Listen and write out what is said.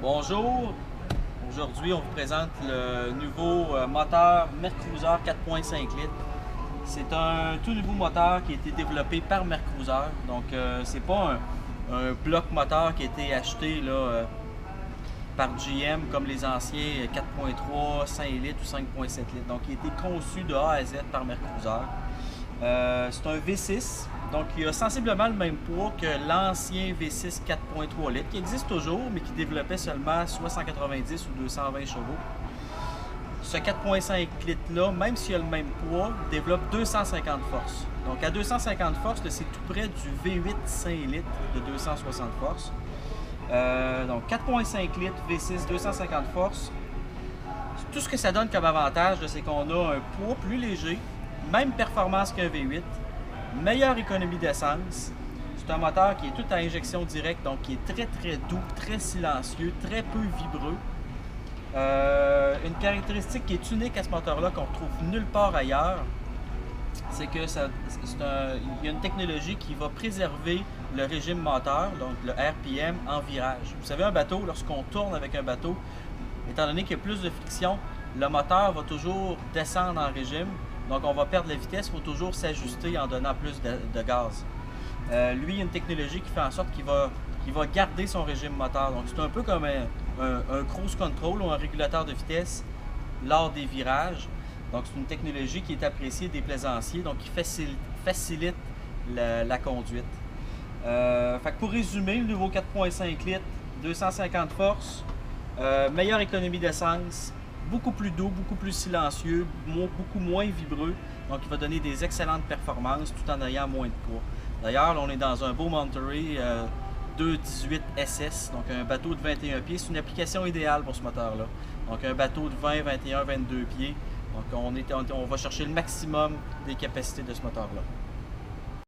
Bonjour, aujourd'hui on vous présente le nouveau moteur Mercruiser 4.5 litres. C'est un tout nouveau moteur qui a été développé par Mercruiser, donc c'est pas un bloc moteur qui a été acheté là, par GM comme les anciens 4.3, 5 litres ou 5.7 litres. Donc il a été conçu de A à Z par Mercruiser. C'est un V6, donc il a sensiblement le même poids que l'ancien V6 4.3 litres qui existe toujours mais qui développait seulement soit 190 ou 220 chevaux. Ce 4.5 litres là, même s'il a le même poids, développe 250 forces. Donc à 250 forces, c'est tout près du V8 5 litres de 260 forces. Donc 4.5 litres V6 250 forces. Tout ce que ça donne comme avantage, c'est qu'on a un poids plus léger, même performance qu'un V8, meilleure économie d'essence. C'est un moteur qui est tout à injection directe, donc qui est très doux, très silencieux, très peu vibreux. Une caractéristique qui est unique à ce moteur-là, qu'on retrouve nulle part ailleurs, c'est que il y a une technologie qui va préserver le régime moteur, donc le RPM, en virage. Vous savez, un bateau, lorsqu'on tourne avec un bateau, étant donné qu'il y a plus de friction, le moteur va toujours descendre en régime. Donc on va perdre la vitesse, il faut toujours s'ajuster en donnant plus de gaz. Lui, il y a une technologie qui fait en sorte qu'il va garder son régime moteur. Donc c'est un peu comme un cruise control ou un régulateur de vitesse lors des virages. Donc c'est une technologie qui est appréciée des plaisanciers, donc qui facilite la conduite. Fait que pour résumer, le nouveau 4.5 litres, 250 forces, meilleure économie d'essence, beaucoup plus doux, beaucoup plus silencieux, beaucoup moins vibreux, donc il va donner des excellentes performances tout en ayant moins de poids. D'ailleurs, on est dans un beau Monterey 218 SS, donc un bateau de 21 pieds, c'est une application idéale pour ce moteur-là. Donc un bateau de 20, 21, 22 pieds, donc on va chercher le maximum des capacités de ce moteur-là.